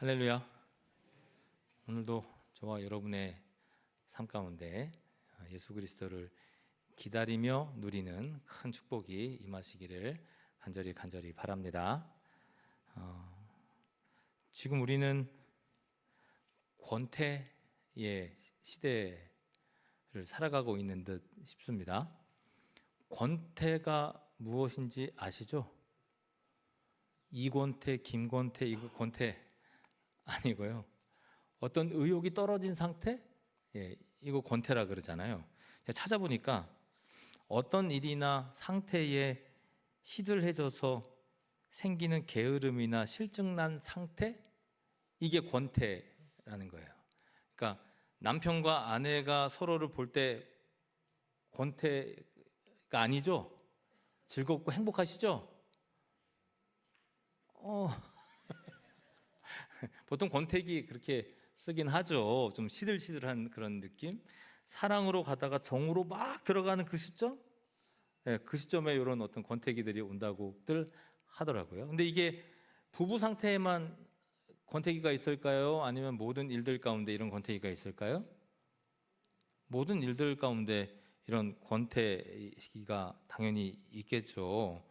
할렐루야. 오늘도 저와 여러분의 삶 가운데 예수 그리스도를 기다리며 누리는 큰 축복이 임하시기를 간절히 바랍니다. 지금 우리는 권태의 시대를 살아가고 있는 듯 싶습니다. 권태가 무엇인지 아시죠? 이권태, 김권태, 이거 권태 아니고요. 어떤 의욕이 떨어진 상태? 이거 권태라 그러잖아요. 찾아보니까 어떤 일이나 상태에 시들해져서 생기는 게으름이나 실증난 상태? 이게 권태라는 거예요. 그러니까 남편과 아내가 서로를 볼 때 권태가 아니죠? 즐겁고 행복하시죠? 보통 권태기 그렇게 쓰긴 하죠. 좀 시들시들한 그런 느낌. 사랑으로 가다가 정으로 막 들어가는 그 시점, 그 시점에 이런 어떤 권태기들이 온다고들 하더라고요. 근데 이게 부부 상태에만 권태기가 있을까요? 아니면 모든 일들 가운데 이런 권태기가 있을까요? 모든 일들 가운데 이런 권태기가 당연히 있겠죠.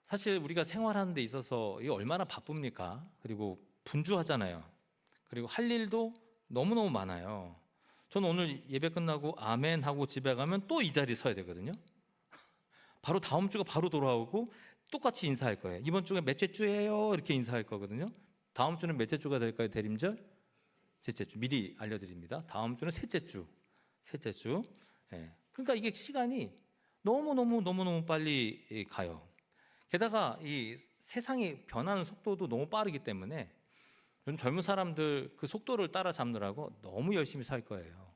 사실 우리가 생활하는 데 있어서 이게 얼마나 바쁩니까? 그리고 분주하잖아요. 그리고 할 일도 너무너무 많아요. 저는 오늘 예배 끝나고 아멘 하고 집에 가면 또 이 자리에 서야 되거든요. 바로 다음 주가 바로 돌아오고 똑같이 인사할 거예요. 이번 주가 몇째 주예요? 이렇게 인사할 거거든요. 다음 주는 몇째 주가 될까요? 대림절? 셋째 주. 미리 알려드립니다. 다음 주는 셋째 주. 그러니까 이게 시간이 너무 빨리 가요. 게다가 이 세상이 변하는 속도도 너무 빠르기 때문에 요즘 젊은 사람들 그 속도를 따라잡느라고 너무 열심히 살 거예요.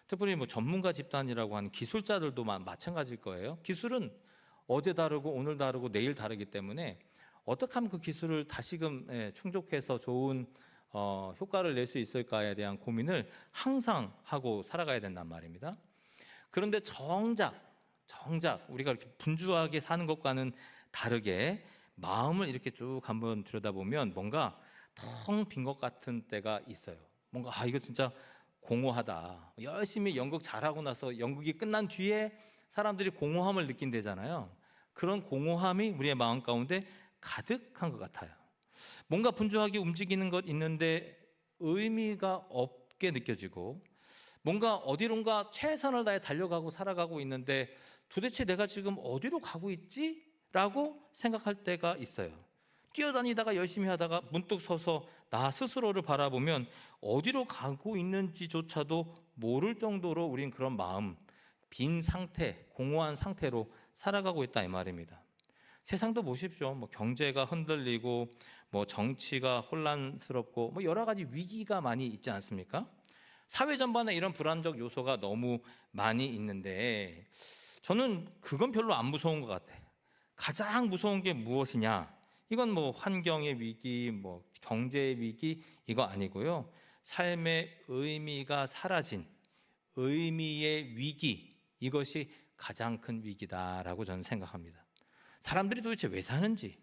특별히 뭐 전문가 집단이라고 하는 기술자들도 마찬가지일 거예요. 기술은 어제 다르고 오늘 다르고 내일 다르기 때문에 어떻게 하면 그 기술을 다시금 충족해서 좋은 효과를 낼 수 있을까에 대한 고민을 항상 하고 살아가야 된단 말입니다. 그런데 정작 우리가 이렇게 분주하게 사는 것과는 다르게 마음을 이렇게 쭉 한번 들여다보면 뭔가 텅 빈 것 같은 때가 있어요. 뭔가 이거 진짜 공허하다. 열심히 연극 잘하고 나서 연극이 끝난 뒤에 사람들이 공허함을 느낀대잖아요. 그런 공허함이 우리의 마음 가운데 가득한 것 같아요. 뭔가 분주하게 움직이는 것 있는데 의미가 없게 느껴지고, 뭔가 어디론가 최선을 다해 달려가고 살아가고 있는데 도대체 내가 지금 어디로 가고 있지? 라고 생각할 때가 있어요. 뛰어다니다가 열심히 하다가 문득 서서 나 스스로를 바라보면 어디로 가고 있는지조차도 모를 정도로 우린 그런 마음, 빈 상태, 공허한 상태로 살아가고 있다 이 말입니다. 세상도 보십시오. 뭐 경제가 흔들리고 뭐 정치가 혼란스럽고 뭐 여러 가지 위기가 많이 있지 않습니까? 사회 전반에 이런 불안적 요소가 너무 많이 있는데 저는 그건 별로 안 무서운 것 같아요. 가장 무서운 게 무엇이냐? 이건 뭐 환경의 위기, 뭐 경제의 위기 이거 아니고요. 삶의 의미가 사라진 의미의 위기, 이것이 가장 큰 위기다라고 저는 생각합니다. 사람들이 도대체 왜 사는지,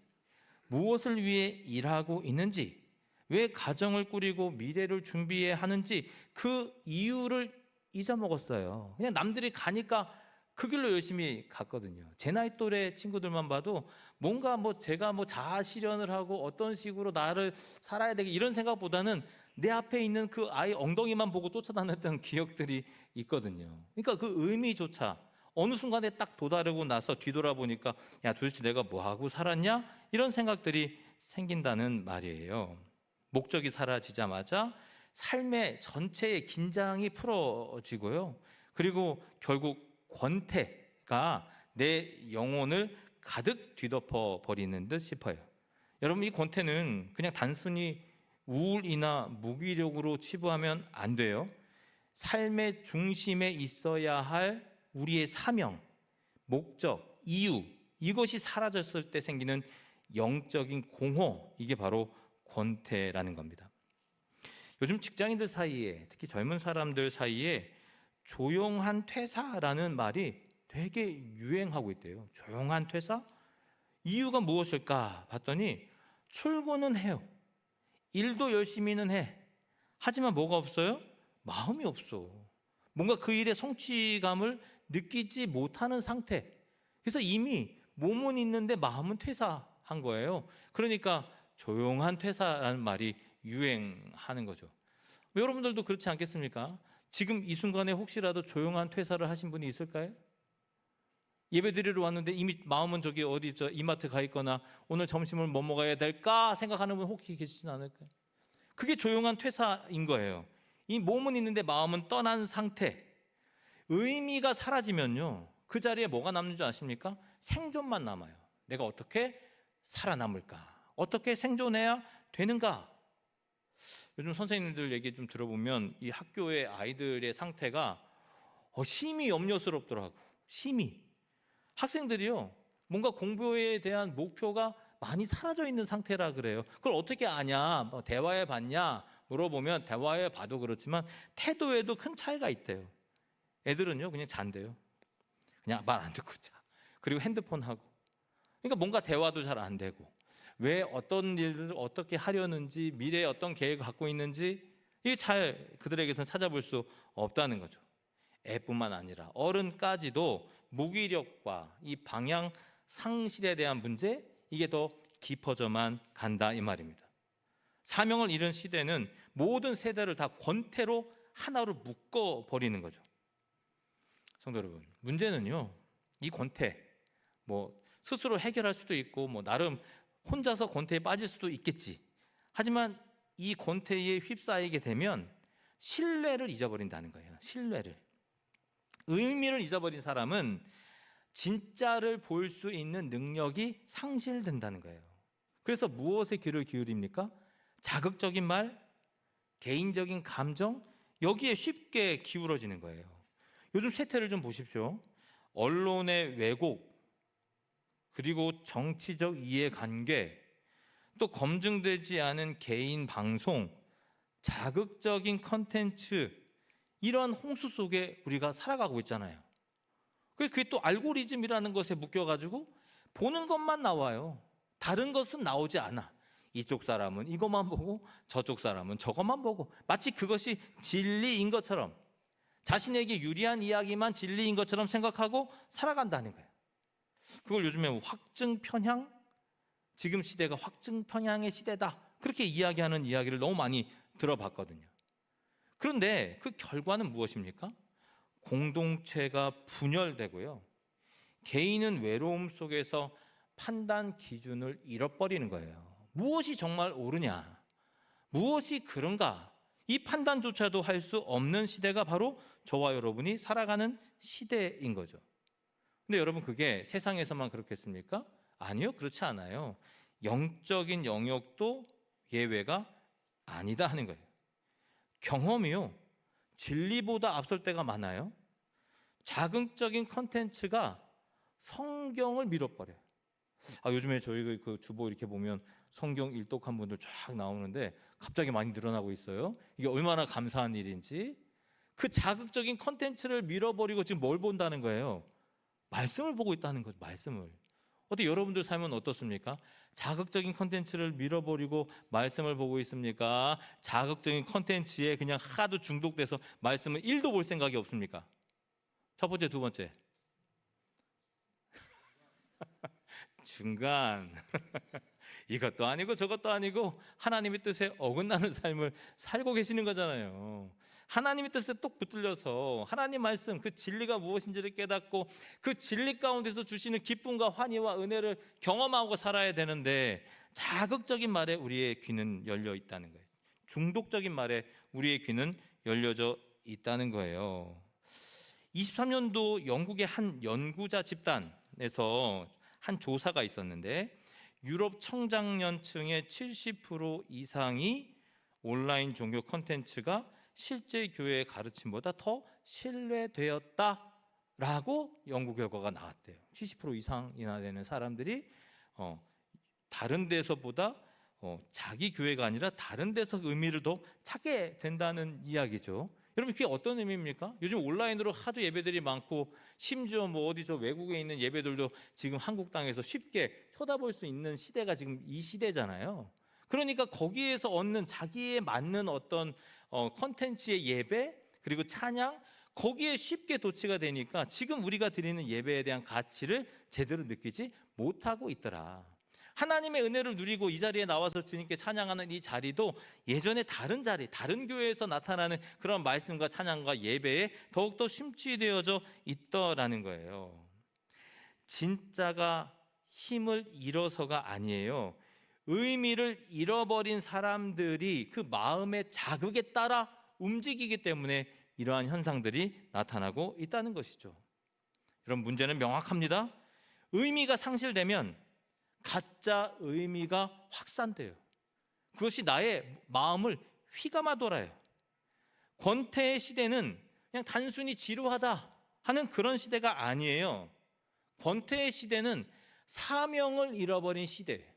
무엇을 위해 일하고 있는지, 왜 가정을 꾸리고 미래를 준비해야 하는지 그 이유를 잊어먹었어요. 그냥 남들이 가니까 그 길로 열심히 갔거든요. 제 나이 또래 친구들만 봐도 뭔가 제가 자아 실현을 하고 어떤 식으로 나를 살아야 되게 이런 생각보다는 내 앞에 있는 그 아이 엉덩이만 보고 쫓아다녔던 기억들이 있거든요. 그러니까 그 의미조차 어느 순간에 딱 도다르고 나서 뒤돌아보니까 야, 도대체 내가 뭐 하고 살았냐? 이런 생각들이 생긴다는 말이에요. 목적이 사라지자마자 삶의 전체의 긴장이 풀어지고요. 그리고 결국 권태가 내 영혼을 가득 뒤덮어 버리는 듯 싶어요. 여러분, 이 권태는 그냥 단순히 우울이나 무기력으로 치부하면 안 돼요. 삶의 중심에 있어야 할 우리의 사명, 목적, 이유, 이것이 사라졌을 때 생기는 영적인 공허, 이게 바로 권태라는 겁니다. 요즘 직장인들 사이에, 특히 젊은 사람들 사이에 조용한 퇴사라는 말이 되게 유행하고 있대요. 조용한 퇴사? 이유가 무엇일까 봤더니 출근은 해요. 일도 열심히는 해. 하지만 뭐가 없어요? 마음이 없어. 뭔가 그 일의 성취감을 느끼지 못하는 상태. 그래서 이미 몸은 있는데 마음은 퇴사한 거예요. 그러니까 조용한 퇴사라는 말이 유행하는 거죠. 여러분들도 그렇지 않겠습니까? 지금 이 순간에 혹시라도 조용한 퇴사를 하신 분이 있을까요? 예배 드리러 왔는데 이미 마음은 저기 어디 이마트 가 있거나 오늘 점심을 뭐 먹어야 될까 생각하는 분 혹시 계시진 않을까요? 그게 조용한 퇴사인 거예요. 이 몸은 있는데 마음은 떠난 상태. 의미가 사라지면요, 그 자리에 뭐가 남는 줄 아십니까? 생존만 남아요. 내가 어떻게 살아남을까? 어떻게 생존해야 되는가? 요즘 선생님들 얘기 좀 들어보면 이 학교의 아이들의 상태가 심히 염려스럽더라고. 심히. 학생들이요, 뭔가 공부에 대한 목표가 많이 사라져 있는 상태라 그래요. 그걸 어떻게 아냐? 뭐 대화해 봤냐? 물어보면 대화해 봐도 그렇지만 태도에도 큰 차이가 있대요. 애들은요, 그냥 잔대요. 그냥 말 안 듣고 자. 그리고 핸드폰 하고. 그러니까 뭔가 대화도 잘 안 되고, 왜 어떤 일을 어떻게 하려는지, 미래에 어떤 계획을 갖고 있는지 이게 잘 그들에게서는 찾아볼 수 없다는 거죠. 애뿐만 아니라 어른까지도 무기력과 이 방향 상실에 대한 문제, 이게 더 깊어져만 간다 이 말입니다. 사명을 잃은 시대는 모든 세대를 다 권태로 하나로 묶어버리는 거죠. 성도 여러분, 문제는요, 이 권태 뭐 스스로 해결할 수도 있고 뭐 나름 혼자서 권태에 빠질 수도 있겠지. 하지만 이 권태에 휩싸이게 되면 신뢰를 잊어버린다는 거예요. 신뢰를. 의미를 잊어버린 사람은 진짜를 볼 수 있는 능력이 상실된다는 거예요. 그래서 무엇에 귀를 기울입니까? 자극적인 말, 개인적인 감정, 여기에 쉽게 기울어지는 거예요. 요즘 세태를 좀 보십시오. 언론의 왜곡, 그리고 정치적 이해관계, 또 검증되지 않은 개인 방송, 자극적인 컨텐츠, 이런 홍수 속에 우리가 살아가고 있잖아요. 그게 또 알고리즘이라는 것에 묶여가지고 보는 것만 나와요. 다른 것은 나오지 않아. 이쪽 사람은 이것만 보고 저쪽 사람은 저것만 보고, 마치 그것이 진리인 것처럼, 자신에게 유리한 이야기만 진리인 것처럼 생각하고 살아간다는 거예요. 그걸 요즘에 확증 편향, 지금 시대가 확증 편향의 시대다, 그렇게 이야기하는 이야기를 너무 많이 들어봤거든요. 그런데 그 결과는 무엇입니까? 공동체가 분열되고요, 개인은 외로움 속에서 판단 기준을 잃어버리는 거예요. 무엇이 정말 옳으냐, 무엇이 그런가, 이 판단조차도 할 수 없는 시대가 바로 저와 여러분이 살아가는 시대인 거죠. 근데 여러분, 그게 세상에서만 그렇겠습니까? 아니요, 그렇지 않아요. 영적인 영역도 예외가 아니다 하는 거예요. 경험이요, 진리보다 앞설 때가 많아요. 자극적인 컨텐츠가 성경을 밀어버려요. 요즘에 저희 그 주보 이렇게 보면 성경 일독한 분들 쫙 나오는데 갑자기 많이 늘어나고 있어요. 이게 얼마나 감사한 일인지. 그 자극적인 컨텐츠를 밀어버리고 지금 뭘 본다는 거예요? 말씀을 보고 있다는 거죠. 말씀을. 어떻게 여러분들 삶은 어떻습니까? 자극적인 컨텐츠를 밀어버리고 말씀을 보고 있습니까? 자극적인 컨텐츠에 그냥 하도 중독돼서 말씀을 1도 볼 생각이 없습니까? 첫 번째, 두 번째. 중간. 이것도 아니고 저것도 아니고 하나님의 뜻에 어긋나는 삶을 살고 계시는 거잖아요. 하나님의 뜻에 똑 붙들려서 하나님 말씀, 그 진리가 무엇인지를 깨닫고 그 진리 가운데서 주시는 기쁨과 환희와 은혜를 경험하고 살아야 되는데, 자극적인 말에 우리의 귀는 열려 있다는 거예요. 중독적인 말에 우리의 귀는 열려져 있다는 거예요. 23년도 영국의 한 연구자 집단에서 한 조사가 있었는데, 유럽 청장년층의 70% 이상이 온라인 종교 콘텐츠가 실제 교회의 가르침보다 더 신뢰되었다라고 연구 결과가 나왔대요. 70% 이상이나 되는 사람들이 다른 데서보다 자기 교회가 아니라 다른 데서 의미를 더 찾게 된다는 이야기죠. 여러분, 그게 어떤 의미입니까? 요즘 온라인으로 하도 예배들이 많고, 심지어 뭐 어디 저 외국에 있는 예배들도 지금 한국 땅에서 쉽게 쳐다볼 수 있는 시대가 지금 이 시대잖아요. 그러니까 거기에서 얻는 자기에 맞는 어떤 컨텐츠의 예배 그리고 찬양 거기에 쉽게 도취가 되니까 지금 우리가 드리는 예배에 대한 가치를 제대로 느끼지 못하고 있더라. 하나님의 은혜를 누리고 이 자리에 나와서 주님께 찬양하는 이 자리도 예전에 다른 자리, 다른 교회에서 나타나는 그런 말씀과 찬양과 예배에 더욱더 심취되어져 있더라는 거예요. 진짜가 힘을 잃어서가 아니에요. 의미를 잃어버린 사람들이 그 마음의 자극에 따라 움직이기 때문에 이러한 현상들이 나타나고 있다는 것이죠. 여러분, 문제는 명확합니다. 의미가 상실되면 가짜 의미가 확산돼요. 그것이 나의 마음을 휘감아 돌아요. 권태의 시대는 그냥 단순히 지루하다 하는 그런 시대가 아니에요. 권태의 시대는 사명을 잃어버린 시대예요.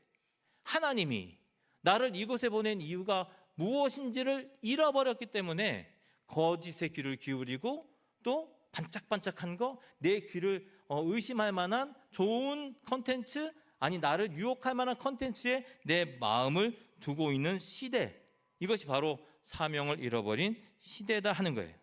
하나님이 나를 이곳에 보낸 이유가 무엇인지를 잃어버렸기 때문에 거짓의 귀를 기울이고 또 반짝반짝한 거, 내 귀를 의심할 만한 좋은 컨텐츠, 아니 나를 유혹할 만한 컨텐츠에 내 마음을 두고 있는 시대, 이것이 바로 사명을 잃어버린 시대다 하는 거예요.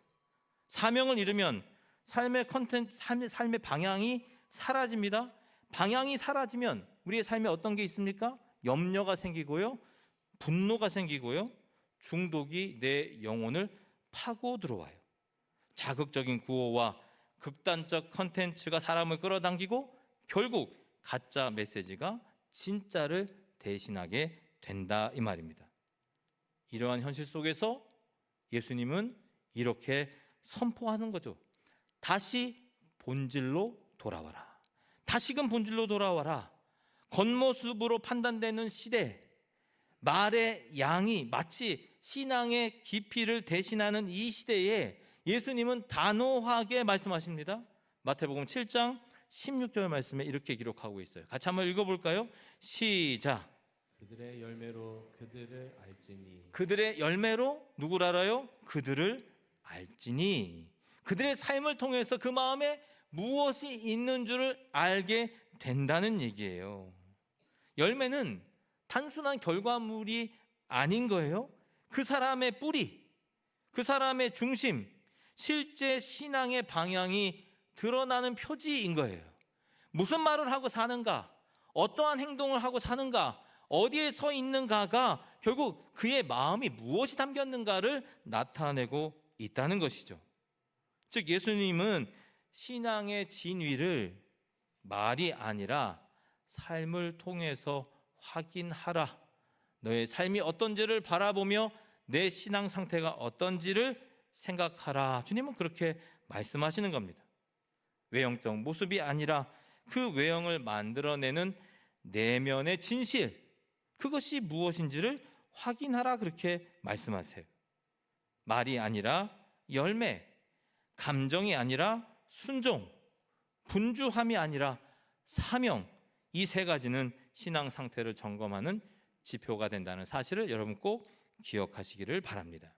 사명을 잃으면 삶의 컨텐츠, 삶의 방향이 사라집니다. 방향이 사라지면 우리의 삶에 어떤 게 있습니까? 염려가 생기고요, 분노가 생기고요, 중독이 내 영혼을 파고 들어와요. 자극적인 구호와 극단적 컨텐츠가 사람을 끌어당기고 결국 가짜 메시지가 진짜를 대신하게 된다 이 말입니다. 이러한 현실 속에서 예수님은 이렇게 선포하는 거죠. 다시 본질로 돌아와라. 다시금 본질로 돌아와라. 겉모습으로 판단되는 시대, 말의 양이 마치 신앙의 깊이를 대신하는 이 시대에 예수님은 단호하게 말씀하십니다. 마태복음 7장 16절 말씀에 이렇게 기록하고 있어요. 같이 한번 읽어볼까요? 시작. 그들의 열매로 그들을 알지니. 그들의 열매로 누구를 알아요? 그들을 알지니. 그들의 삶을 통해서 그 마음에 무엇이 있는 줄을 알게 된다는 얘기예요. 열매는 단순한 결과물이 아닌 거예요. 그 사람의 뿌리, 그 사람의 중심, 실제 신앙의 방향이 드러나는 표지인 거예요. 무슨 말을 하고 사는가, 어떠한 행동을 하고 사는가, 어디에 서 있는가가 결국 그의 마음이 무엇이 담겼는가를 나타내고 있다는 것이죠. 즉 예수님은 신앙의 진위를 말이 아니라 삶을 통해서 확인하라. 너의 삶이 어떤지를 바라보며 내 신앙 상태가 어떤지를 생각하라. 주님은 그렇게 말씀하시는 겁니다. 외형적 모습이 아니라 그 외형을 만들어내는 내면의 진실, 그것이 무엇인지를 확인하라 그렇게 말씀하세요. 말이 아니라 열매, 감정이 아니라 순종, 분주함이 아니라 사명, 이 세 가지는 신앙 상태를 점검하는 지표가 된다는 사실을 여러분 꼭 기억하시기를 바랍니다.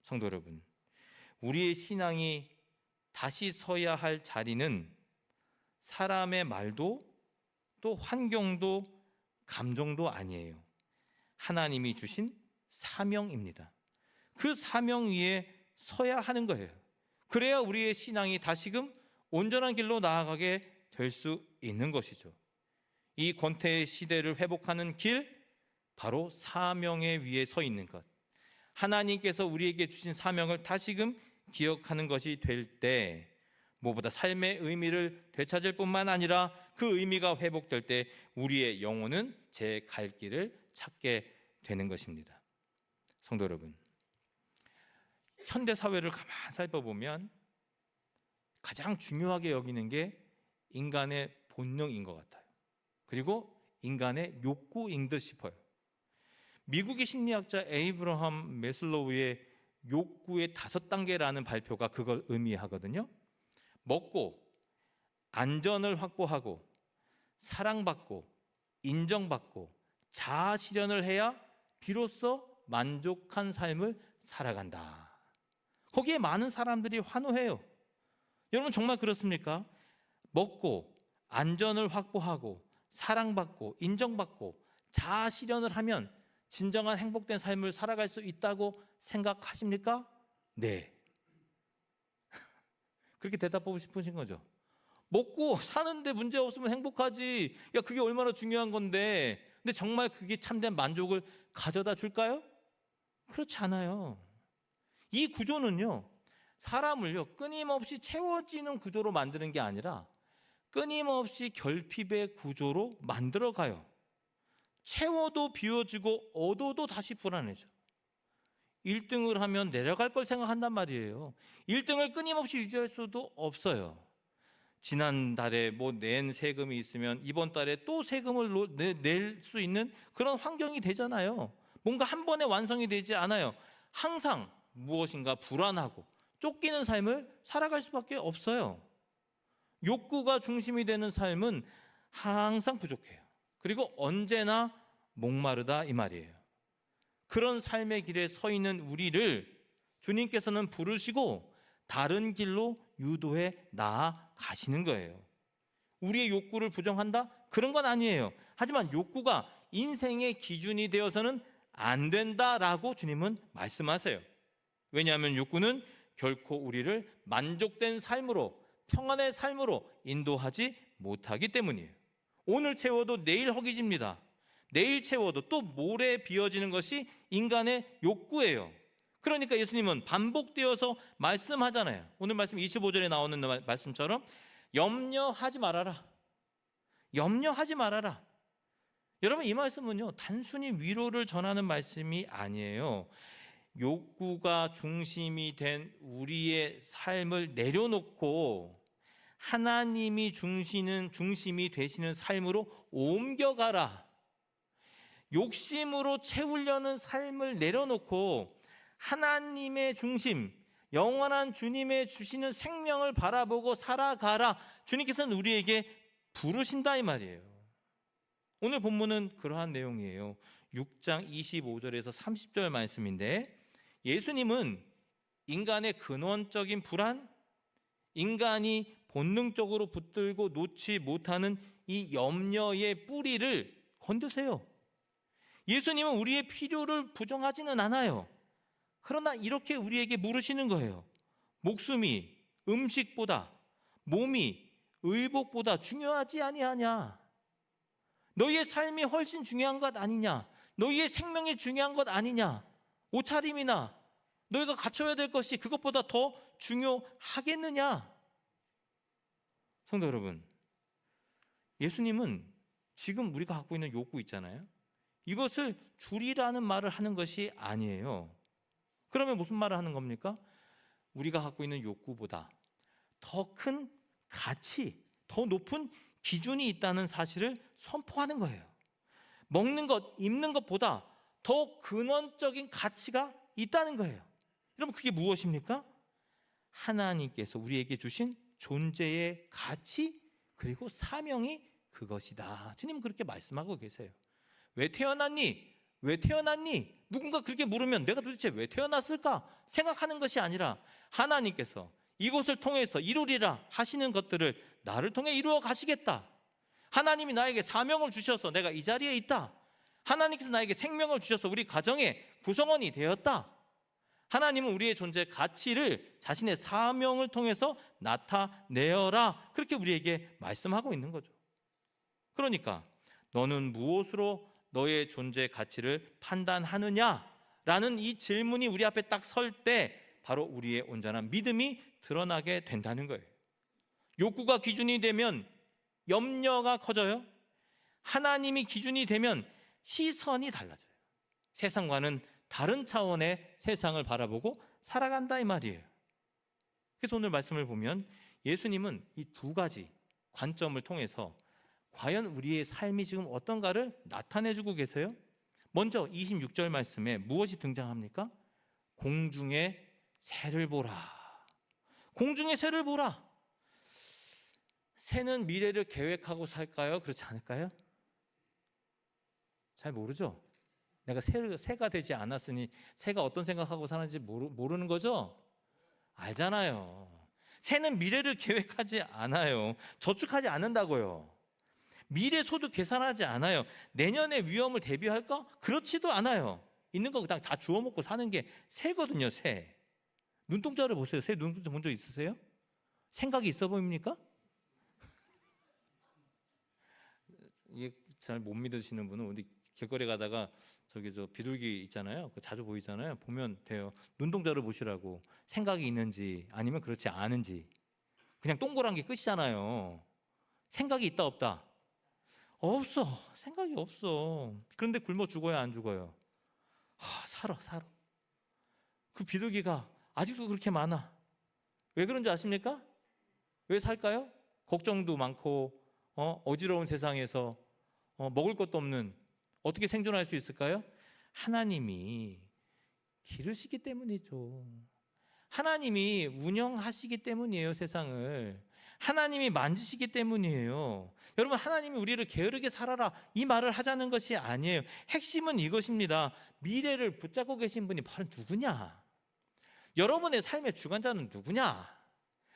성도 여러분, 우리의 신앙이 다시 서야 할 자리는 사람의 말도 또 환경도 감정도 아니에요. 하나님이 주신 사명입니다. 그 사명 위에 서야 하는 거예요. 그래야 우리의 신앙이 다시금 온전한 길로 나아가게 될 수 있는 것이죠. 이 권태의 시대를 회복하는 길, 바로 사명의 위에 서 있는 것. 하나님께서 우리에게 주신 사명을 다시금 기억하는 것이 될 때 무엇보다 삶의 의미를 되찾을 뿐만 아니라 그 의미가 회복될 때 우리의 영혼은 제 갈 길을 찾게 되는 것입니다. 성도 여러분, 현대 사회를 가만히 살펴보면 가장 중요하게 여기는 게 인간의 본능인 것 같아요. 그리고 인간의 욕구인 듯 싶어요. 미국의 심리학자 에이브러함 매슬로우의 욕구의 5단계라는 발표가 그걸 의미하거든요. 먹고, 안전을 확보하고, 사랑받고, 인정받고, 자아 실현을 해야 비로소 만족한 삶을 살아간다. 거기에 많은 사람들이 환호해요. 여러분 정말 그렇습니까? 먹고, 안전을 확보하고, 사랑받고, 인정받고, 자아 실현을 하면 진정한 행복된 삶을 살아갈 수 있다고 생각하십니까? 네. 그렇게 대답하고 싶으신 거죠. 먹고 사는데 문제 없으면 행복하지. 야, 그게 얼마나 중요한 건데. 근데 정말 그게 참된 만족을 가져다 줄까요? 그렇지 않아요. 이 구조는요, 사람을요, 끊임없이 채워지는 구조로 만드는 게 아니라 끊임없이 결핍의 구조로 만들어가요. 채워도 비워지고 얻어도 다시 불안해져. 1등을 하면 내려갈 걸 생각한단 말이에요. 1등을 끊임없이 유지할 수도 없어요. 지난달에 낸 세금이 있으면 이번 달에 또 세금을 낼 수 있는 그런 환경이 되잖아요. 뭔가 한 번에 완성이 되지 않아요. 항상 무엇인가 불안하고 쫓기는 삶을 살아갈 수밖에 없어요. 욕구가 중심이 되는 삶은 항상 부족해요. 그리고 언제나 목마르다 이 말이에요. 그런 삶의 길에 서 있는 우리를 주님께서는 부르시고 다른 길로 유도해 나아가시는 거예요. 우리의 욕구를 부정한다? 그런 건 아니에요. 하지만 욕구가 인생의 기준이 되어서는 안 된다라고 주님은 말씀하세요. 왜냐하면 욕구는 결코 우리를 만족된 삶으로, 평안의 삶으로 인도하지 못하기 때문이에요. 오늘 채워도 내일 허기집니다. 내일 채워도 또 모레 비워지는 것이 인간의 욕구예요. 그러니까 예수님은 반복되어서 말씀하잖아요. 오늘 말씀 25절에 나오는 말씀처럼 염려하지 말아라. 염려하지 말아라. 여러분, 이 말씀은요, 단순히 위로를 전하는 말씀이 아니에요. 욕구가 중심이 된 우리의 삶을 내려놓고 하나님이 중심이 되시는 삶으로 옮겨가라. 욕심으로 채우려는 삶을 내려놓고 하나님의 중심, 영원한 주님의 주시는 생명을 바라보고 살아가라. 주님께서는 우리에게 부르신다 이 말이에요. 오늘 본문은 그러한 내용이에요. 6장 25절에서 30절 말씀인데, 예수님은 인간의 근원적인 불안, 인간이 본능적으로 붙들고 놓지 못하는 이 염려의 뿌리를 건드세요. 예수님은 우리의 필요를 부정하지는 않아요. 그러나 이렇게 우리에게 물으시는 거예요. 목숨이 음식보다, 몸이 의복보다 중요하지 아니하냐? 너희의 삶이 훨씬 중요한 것 아니냐? 너희의 생명이 중요한 것 아니냐? 옷차림이나 너희가 갖춰야 될 것이 그것보다 더 중요하겠느냐? 성도 여러분, 예수님은 지금 우리가 갖고 있는 욕구 있잖아요. 이것을 줄이라는 말을 하는 것이 아니에요. 그러면 무슨 말을 하는 겁니까? 우리가 갖고 있는 욕구보다 더 큰 가치, 더 높은 기준이 있다는 사실을 선포하는 거예요. 먹는 것, 입는 것보다 더 근원적인 가치가 있다는 거예요. 여러분, 그게 무엇입니까? 하나님께서 우리에게 주신 존재의 가치 그리고 사명이 그것이다. 주님 그렇게 말씀하고 계세요. 왜 태어났니? 왜 태어났니? 누군가 그렇게 물으면 내가 도대체 왜 태어났을까 생각하는 것이 아니라 하나님께서 이곳을 통해서 이루리라 하시는 것들을 나를 통해 이루어 가시겠다. 하나님이 나에게 사명을 주셔서 내가 이 자리에 있다. 하나님께서 나에게 생명을 주셔서 우리 가정의 구성원이 되었다. 하나님은 우리의 존재 가치를 자신의 사명을 통해서 나타내어라. 그렇게 우리에게 말씀하고 있는 거죠. 그러니까 너는 무엇으로 너의 존재 가치를 판단하느냐라는 이 질문이 우리 앞에 딱 설 때 바로 우리의 온전한 믿음이 드러나게 된다는 거예요. 욕구가 기준이 되면 염려가 커져요. 하나님이 기준이 되면 시선이 달라져요. 세상과는 다른 차원의 세상을 바라보고 살아간다 이 말이에요. 그래서 오늘 말씀을 보면 예수님은 이 두 가지 관점을 통해서 과연 우리의 삶이 지금 어떤가를 나타내주고 계세요. 먼저 26절 말씀에 무엇이 등장합니까? 공중의 새를 보라. 공중의 새를 보라. 새는 미래를 계획하고 살까요? 그렇지 않을까요? 잘 모르죠? 내가 새가 되지 않았으니 새가 어떤 생각하고 사는지 모르는 거죠? 알잖아요. 새는 미래를 계획하지 않아요. 저축하지 않는다고요. 미래 소득 계산하지 않아요. 내년의 위험을 대비할까? 그렇지도 않아요. 있는 거 다 주워 먹고 사는 게 새거든요, 새. 눈동자를 보세요. 새 눈동자 본 적 있으세요? 생각이 있어 보입니까? 이게 잘 못 믿으시는 분은 어디 길거리 가다가 저기 저 비둘기 있잖아요. 그거 자주 보이잖아요. 보면 돼요. 눈동자를 보시라고. 생각이 있는지 아니면 그렇지 않은지. 그냥 동그란 게 끝이잖아요. 생각이 있다 없다? 없어. 생각이 없어. 그런데 굶어 죽어요, 안 죽어요? 살아. 그 비둘기가 아직도 그렇게 많아. 왜 그런지 아십니까? 왜 살까요? 걱정도 많고 어지러운 세상에서 먹을 것도 없는, 어떻게 생존할 수 있을까요? 하나님이 기르시기 때문이죠. 하나님이 운영하시기 때문이에요, 세상을. 하나님이 만지시기 때문이에요. 여러분, 하나님이 우리를 게으르게 살아라 이 말을 하자는 것이 아니에요. 핵심은 이것입니다. 미래를 붙잡고 계신 분이 바로 누구냐? 여러분의 삶의 주관자는 누구냐?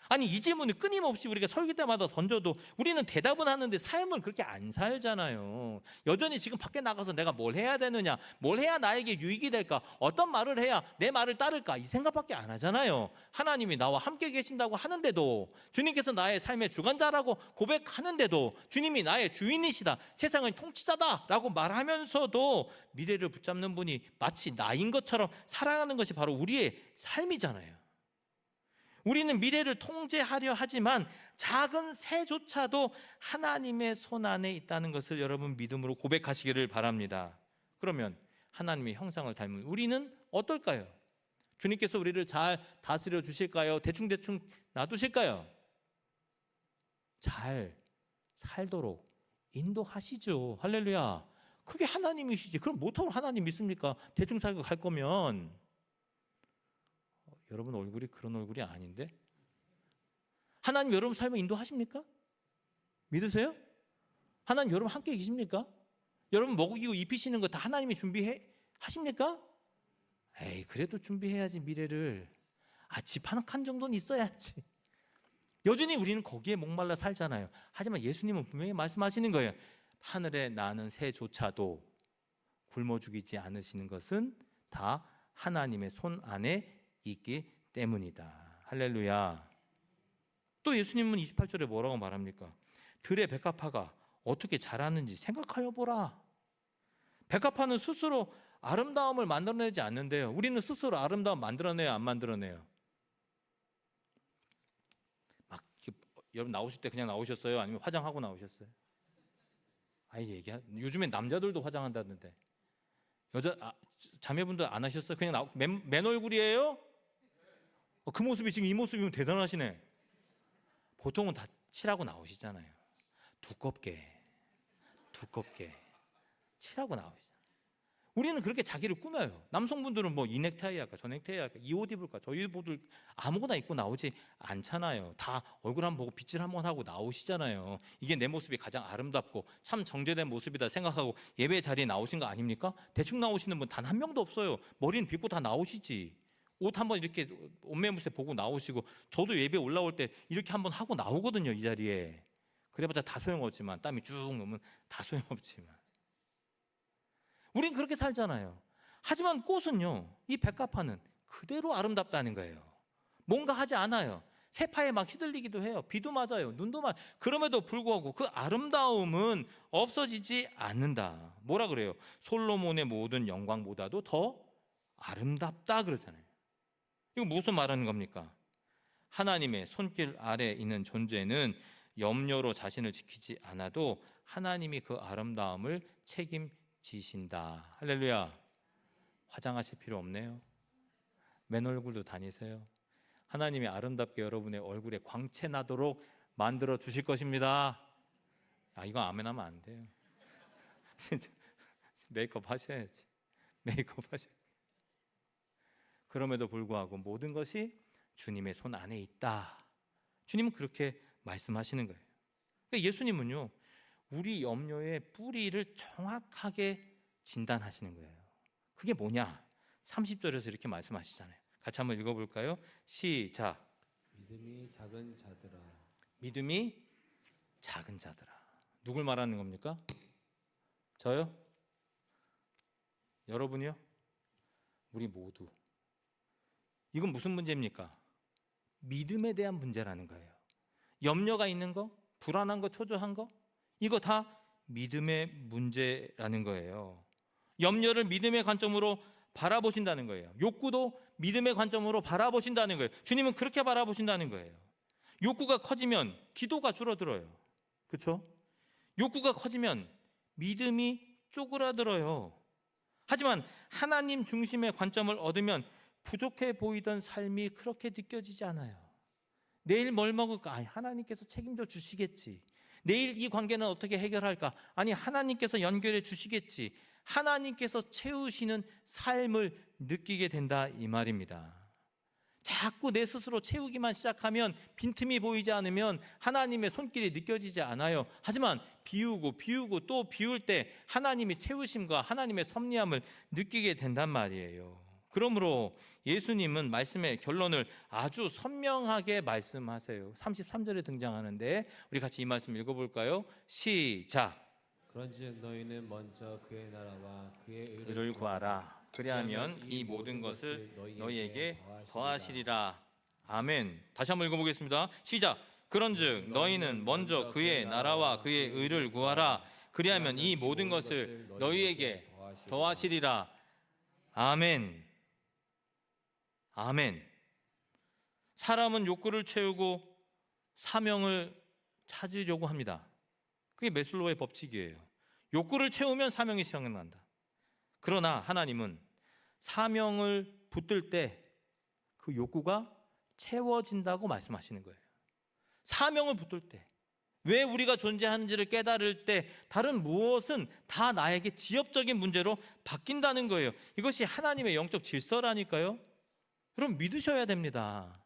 아니, 이 질문을 끊임없이 우리가 설교 때마다 던져도 우리는 대답은 하는데 삶을 그렇게 안 살잖아요. 여전히 지금 밖에 나가서 내가 뭘 해야 되느냐, 뭘 해야 나에게 유익이 될까, 어떤 말을 해야 내 말을 따를까, 이 생각밖에 안 하잖아요. 하나님이 나와 함께 계신다고 하는데도, 주님께서 나의 삶의 주관자라고 고백하는데도, 주님이 나의 주인이시다, 세상의 통치자다라고 말하면서도 미래를 붙잡는 분이 마치 나인 것처럼 살아가는 것이 바로 우리의 삶이잖아요. 우리는 미래를 통제하려 하지만 작은 새조차도 하나님의 손 안에 있다는 것을 여러분 믿음으로 고백하시기를 바랍니다. 그러면 하나님의 형상을 닮은 우리는 어떨까요? 주님께서 우리를 잘 다스려 주실까요? 대충대충 놔두실까요? 잘 살도록 인도하시죠. 할렐루야. 그게 하나님이시지. 그럼 못하고 하나님 믿습니까? 대충 살고 갈 거면. 여러분 얼굴이 그런 얼굴이 아닌데? 하나님 여러분 삶을 인도하십니까? 믿으세요? 하나님 여러분 함께 계십니까? 여러분 먹이고 입히시는 거 다 하나님이 준비하십니까? 에이, 그래도 준비해야지. 미래를 집 한 칸 정도는 있어야지. 여전히 우리는 거기에 목말라 살잖아요. 하지만 예수님은 분명히 말씀하시는 거예요. 하늘에 나는 새조차도 굶어 죽이지 않으시는 것은 다 하나님의 손 안에 있기 때문이다. 할렐루야. 또 예수님은 28절에 뭐라고 말합니까? 들의 백합화가 어떻게 자라는지 생각하여 보라. 백합화는 스스로 아름다움을 만들어내지 않는데요. 우리는 스스로 아름다움 만들어내요, 안 만들어내요? 막 여러분 나오실 때 그냥 나오셨어요? 아니면 화장하고 나오셨어요? 요즘엔 남자들도 화장한다는데 자매분들 안 하셨어요? 그냥 맨 얼굴이에요? 그 모습이 지금 이 모습이면 대단하시네. 보통은 다 칠하고 나오시잖아요. 두껍게 칠하고 나오시잖아요. 우리는 그렇게 자기를 꾸며요. 남성분들은 뭐 이 넥타이 할까, 저 넥타이 할까, 이 옷 입을까, 저 옷 입을 아무거나 입고 나오지 않잖아요. 다 얼굴 한번 보고 빗질 한번 하고 나오시잖아요. 이게 내 모습이 가장 아름답고 참 정제된 모습이다 생각하고 예배 자리에 나오신 거 아닙니까? 대충 나오시는 분 단 한 명도 없어요. 머리는 빗고 다 나오시지. 옷 한번 이렇게 옷매무새 보고 나오시고, 저도 예배 올라올 때 이렇게 한번 하고 나오거든요, 이 자리에. 그래봤자 다 소용없지만, 땀이 쭉 나오면 다 소용없지만 우린 그렇게 살잖아요. 하지만 꽃은요, 이 백합화는 그대로 아름답다는 거예요. 뭔가 하지 않아요. 세파에 막 휘둘리기도 해요. 비도 맞아요. 눈도 맞아요. 그럼에도 불구하고 그 아름다움은 없어지지 않는다. 뭐라 그래요? 솔로몬의 모든 영광보다도 더 아름답다 그러잖아요. 이거 무슨 말하는 겁니까? 하나님의 손길 아래에 있는 존재는 염려로 자신을 지키지 않아도 하나님이 그 아름다움을 책임지신다. 할렐루야. 화장하실 필요 없네요. 맨 얼굴도 다니세요. 하나님이 아름답게 여러분의 얼굴에 광채 나도록 만들어 주실 것입니다. 이거 아멘 하면 안 돼요. 진짜 메이크업 하셔야지. 메이크업 하셔야지. 그럼에도 불구하고 모든 것이 주님의 손 안에 있다. 주님은 그렇게 말씀하시는 거예요. 그러니까 예수님은요, 우리 염려의 뿌리를 정확하게 진단하시는 거예요. 그게 뭐냐? 30절에서 이렇게 말씀하시잖아요. 같이 한번 읽어볼까요? 시작. 믿음이 작은 자들아. 믿음이 작은 자들아. 누굴 말하는 겁니까? 저요? 여러분이요? 우리 모두. 이건 무슨 문제입니까? 믿음에 대한 문제라는 거예요. 염려가 있는 거, 불안한 거, 초조한 거, 이거 다 믿음의 문제라는 거예요. 염려를 믿음의 관점으로 바라보신다는 거예요. 욕구도 믿음의 관점으로 바라보신다는 거예요. 주님은 그렇게 바라보신다는 거예요. 욕구가 커지면 기도가 줄어들어요. 그렇죠? 욕구가 커지면 믿음이 쪼그라들어요. 하지만 하나님 중심의 관점을 얻으면 부족해 보이던 삶이 그렇게 느껴지지 않아요. 내일 뭘 먹을까? 아니, 하나님께서 책임져 주시겠지. 내일 이 관계는 어떻게 해결할까? 아니, 하나님께서 연결해 주시겠지. 하나님께서 채우시는 삶을 느끼게 된다, 이 말입니다. 자꾸 내 스스로 채우기만 시작하면, 빈틈이 보이지 않으면 하나님의 손길이 느껴지지 않아요. 하지만 비우고 또 비울 때 하나님이 채우심과 하나님의 섭리함을 느끼게 된단 말이에요. 그러므로 예수님은 말씀의 결론을 아주 선명하게 말씀하세요. 33절에 등장하는데 우리 같이 이 말씀 읽어볼까요? 시작. 그런즉 너희는 먼저 그의 나라와 그의 의를 구하라. 그리하면 이 모든 것을 너희에게 더하시리라. 아멘. 다시 한번 읽어보겠습니다. 시작. 그런즉 너희는 먼저 그의 나라와 그의 의를 구하라. 그리하면 이 모든 것을 너희에게 더하시리라. 아멘. 아멘. 사람은 욕구를 채우고 사명을 찾으려고 합니다. 그게 매슬로우의 법칙이에요. 욕구를 채우면 사명이 생각난다. 그러나 하나님은 사명을 붙들 때 그 욕구가 채워진다고 말씀하시는 거예요. 사명을 붙들 때, 왜 우리가 존재하는지를 깨달을 때 다른 무엇은 다 나에게 지엽적인 문제로 바뀐다는 거예요. 이것이 하나님의 영적 질서라니까요. 여러분, 믿으셔야 됩니다.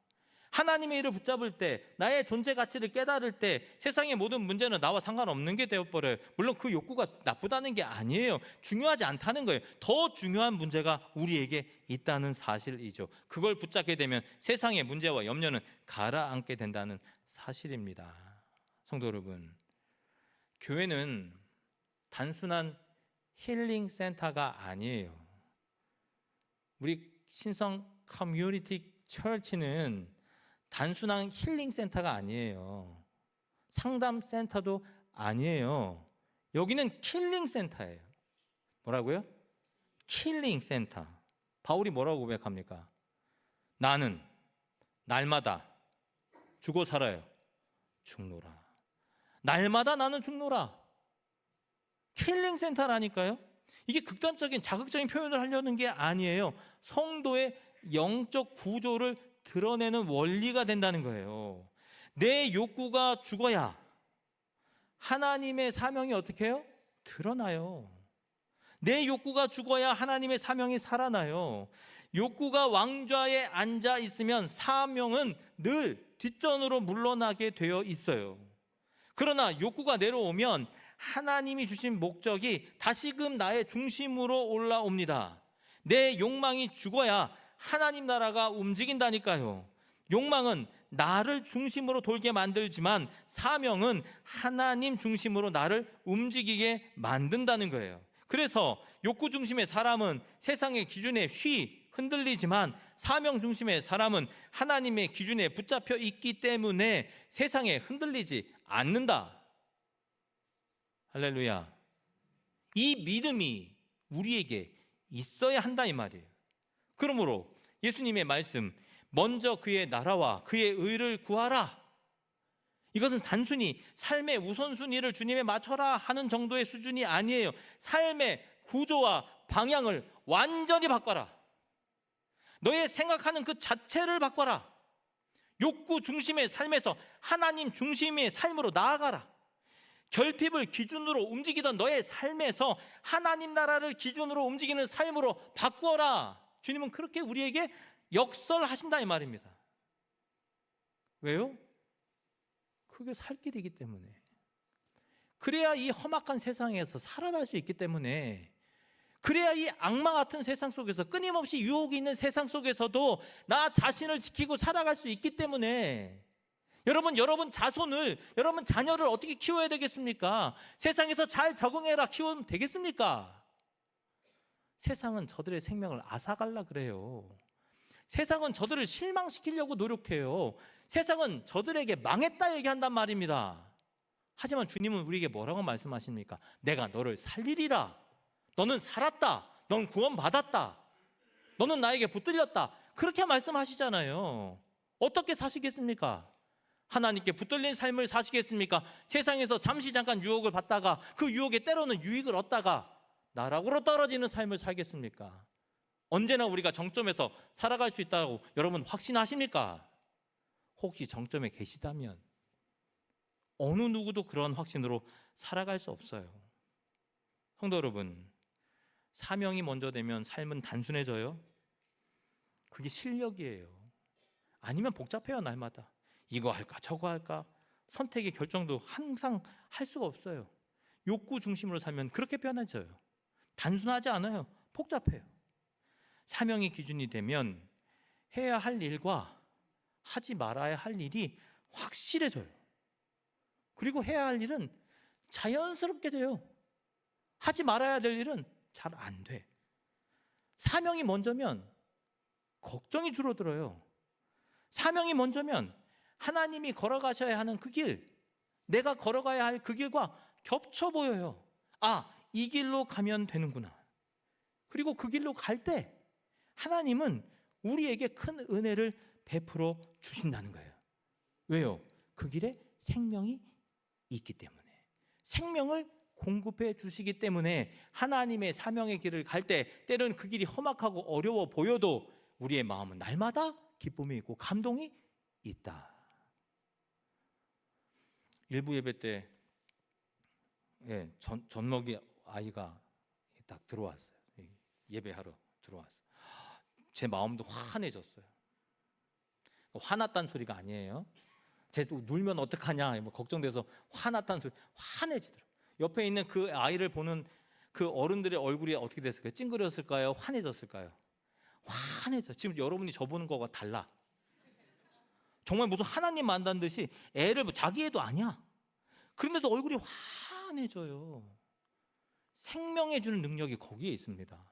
하나님의 일을 붙잡을 때, 나의 존재 가치를 깨달을 때 세상의 모든 문제는 나와 상관없는 게 되어버려요. 물론 그 욕구가 나쁘다는 게 아니에요. 중요하지 않다는 거예요. 더 중요한 문제가 우리에게 있다는 사실이죠. 그걸 붙잡게 되면 세상의 문제와 염려는 가라앉게 된다는 사실입니다. 성도 여러분, 교회는 단순한 힐링 센터가 아니에요. 우리 신성 커뮤니티 처치는 단순한 힐링 센터가 아니에요. 상담 센터도 아니에요. 여기는 킬링 센터예요. 뭐라고요? 킬링 센터. 바울이 뭐라고 고백합니까? 나는 날마다 죽어 살아요. 죽노라. 날마다 나는 죽노라. 킬링 센터라니까요. 이게 극단적인 자극적인 표현을 하려는 게 아니에요. 성도의 영적 구조를 드러내는 원리가 된다는 거예요. 내 욕구가 죽어야 하나님의 사명이 어떻게 해요? 드러나요. 내 욕구가 죽어야 하나님의 사명이 살아나요. 욕구가 왕좌에 앉아 있으면 사명은 늘 뒷전으로 물러나게 되어 있어요. 그러나 욕구가 내려오면 하나님이 주신 목적이 다시금 나의 중심으로 올라옵니다. 내 욕망이 죽어야 하나님 나라가 움직인다니까요. 욕망은 나를 중심으로 돌게 만들지만 사명은 하나님 중심으로 나를 움직이게 만든다는 거예요. 그래서 욕구 중심의 사람은 세상의 기준에 흔들리지만 사명 중심의 사람은 하나님의 기준에 붙잡혀 있기 때문에 세상에 흔들리지 않는다. 할렐루야. 이 믿음이 우리에게 있어야 한다 이 말이에요. 그러므로 예수님의 말씀, 먼저 그의 나라와 그의 의를 구하라. 이것은 단순히 삶의 우선순위를 주님에 맞춰라 하는 정도의 수준이 아니에요. 삶의 구조와 방향을 완전히 바꿔라. 너의 생각하는 그 자체를 바꿔라. 욕구 중심의 삶에서 하나님 중심의 삶으로 나아가라. 결핍을 기준으로 움직이던 너의 삶에서 하나님 나라를 기준으로 움직이는 삶으로 바꾸어라. 주님은 그렇게 우리에게 역설하신다 이 말입니다. 왜요? 그게 살 길이기 때문에. 그래야 이 험악한 세상에서 살아날 수 있기 때문에, 그래야 이 악마 같은 세상 속에서, 끊임없이 유혹이 있는 세상 속에서도 나 자신을 지키고 살아갈 수 있기 때문에, 여러분 자손을, 여러분 자녀를 어떻게 키워야 되겠습니까? 세상에서 잘 적응해라 키우면 되겠습니까? 세상은 저들의 생명을 앗아갈라 그래요. 세상은 저들을 실망시키려고 노력해요. 세상은 저들에게 망했다 얘기한단 말입니다. 하지만 주님은 우리에게 뭐라고 말씀하십니까? 내가 너를 살리리라. 너는 살았다. 넌 구원받았다. 너는 나에게 붙들렸다. 그렇게 말씀하시잖아요. 어떻게 사시겠습니까? 하나님께 붙들린 삶을 사시겠습니까? 세상에서 잠시 잠깐 유혹을 받다가 그 유혹에 때로는 유익을 얻다가 나락으로 떨어지는 삶을 살겠습니까? 언제나 우리가 정점에서 살아갈 수 있다고 여러분 확신하십니까? 혹시 정점에 계시다면 어느 누구도 그런 확신으로 살아갈 수 없어요. 성도 여러분, 사명이 먼저 되면 삶은 단순해져요? 그게 실력이에요. 아니면 복잡해요. 날마다 이거 할까 저거 할까 선택의 결정도 항상 할 수가 없어요. 욕구 중심으로 살면 그렇게 변해져요. 단순하지 않아요. 복잡해요. 사명이 기준이 되면 해야 할 일과 하지 말아야 할 일이 확실해져요. 그리고 해야 할 일은 자연스럽게 돼요. 하지 말아야 될 일은 잘 안 돼. 사명이 먼저면 걱정이 줄어들어요. 사명이 먼저면 하나님이 걸어가셔야 하는 그 길, 내가 걸어가야 할 그 길과 겹쳐 보여요. 아, 이 길로 가면 되는구나. 그리고 그 길로 갈 때 하나님은 우리에게 큰 은혜를 베풀어 주신다는 거예요. 왜요? 그 길에 생명이 있기 때문에. 생명을 공급해 주시기 때문에 하나님의 사명의 길을 갈 때 때로는 그 길이 험악하고 어려워 보여도 우리의 마음은 날마다 기쁨이 있고 감동이 있다. 일부 예배 때 젖먹이 아이가 딱 들어왔어요. 예배하러 들어왔어요. 제 마음도 환해졌어요. 화났다는 소리가 아니에요. 쟤도 울면 어떡하냐 걱정돼서 화났다는 소리. 환해지더라고요. 옆에 있는 그 아이를 보는 그 어른들의 얼굴이 어떻게 됐을까요? 찡그렸을까요? 환해졌을까요? 환해져. 지금 여러분이 저 보는 거가 달라. 정말 무슨 하나님 만난 듯이 애를 자기 애도 아니야. 그런데도 얼굴이 환해져요. 생명해 주는 능력이 거기에 있습니다.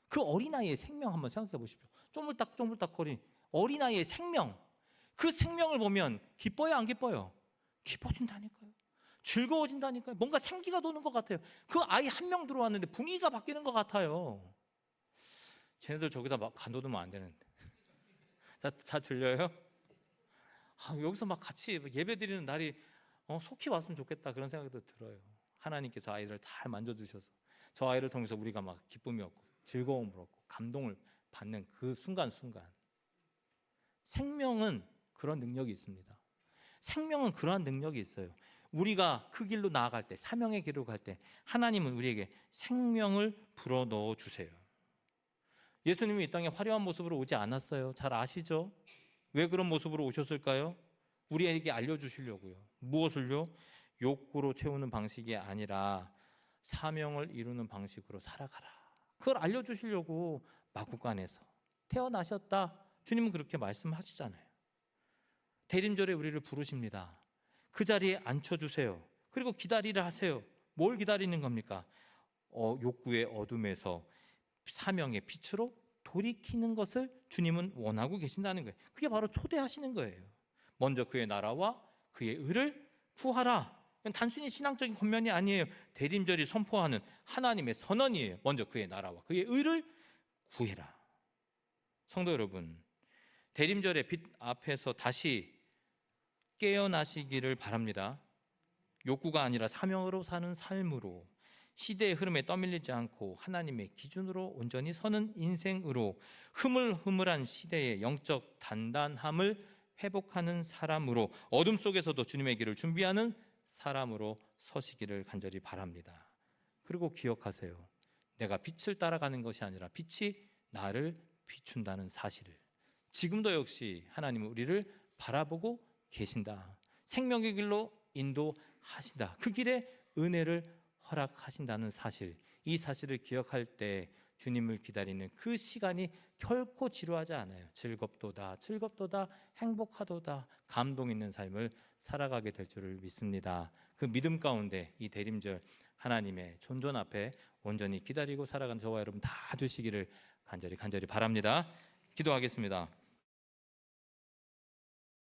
그 어린아이의 생명 한번 생각해 보십시오. 쪼물딱쪼물딱거린 어린아이의 생명. 그 생명을 보면 기뻐요 안 기뻐요? 기뻐진다니까요. 즐거워진다니까요. 뭔가 생기가 도는 것 같아요. 그 아이 한 명 들어왔는데 분위기가 바뀌는 것 같아요. 쟤네들 저기다 막 가둬두면 안 되는데. 자 들려요? 여기서 막 같이 예배 드리는 날이 속히 왔으면 좋겠다 그런 생각도 들어요. 하나님께서 아이들을 잘 만져주셔서 저 아이를 통해서 우리가 막 기쁨이 얻고 즐거움을 얻고 감동을 받는 그 순간순간. 생명은 그런 능력이 있습니다. 생명은 그러한 능력이 있어요. 우리가 그 길로 나아갈 때, 사명의 길로 갈 때 하나님은 우리에게 생명을 불어넣어 주세요. 예수님이 이 땅에 화려한 모습으로 오지 않았어요. 잘 아시죠? 왜 그런 모습으로 오셨을까요? 우리에게 알려주시려고요. 무엇을요? 욕구로 채우는 방식이 아니라 사명을 이루는 방식으로 살아가라. 그걸 알려주시려고 마구간에서 태어나셨다. 주님은 그렇게 말씀하시잖아요. 대림절에 우리를 부르십니다. 그 자리에 앉혀주세요. 그리고 기다리라 하세요. 뭘 기다리는 겁니까? 욕구의 어둠에서 사명의 빛으로 돌이키는 것을 주님은 원하고 계신다는 거예요. 그게 바로 초대하시는 거예요. 먼저 그의 나라와 그의 의를 구하라. 이건 단순히 신앙적인 권면이 아니에요. 대림절이 선포하는 하나님의 선언이에요. 먼저 그의 나라와 그의 의를 구해라. 성도 여러분, 대림절의 빛 앞에서 다시 깨어나시기를 바랍니다. 욕구가 아니라 사명으로 사는 삶으로, 시대의 흐름에 떠밀리지 않고 하나님의 기준으로 온전히 서는 인생으로, 흐물흐물한 시대의 영적 단단함을 회복하는 사람으로, 어둠 속에서도 주님의 길을 준비하는 사람으로 서시기를 간절히 바랍니다. 그리고 기억하세요. 내가 빛을 따라가는 것이 아니라 빛이 나를 비춘다는 사실을. 지금도 역시 하나님은 우리를 바라보고 계신다. 생명의 길로 인도하신다. 그 길에 은혜를 허락하신다는 사실, 이 사실을 기억할 때 주님을 기다리는 그 시간이 결코 지루하지 않아요. 즐겁도다, 즐겁도다, 행복하도다, 감동 있는 삶을 살아가게 될 줄을 믿습니다. 그 믿음 가운데 이 대림절 하나님의 존존 앞에 온전히 기다리고 살아가는 저와 여러분 다 되시기를 간절히 바랍니다. 기도하겠습니다.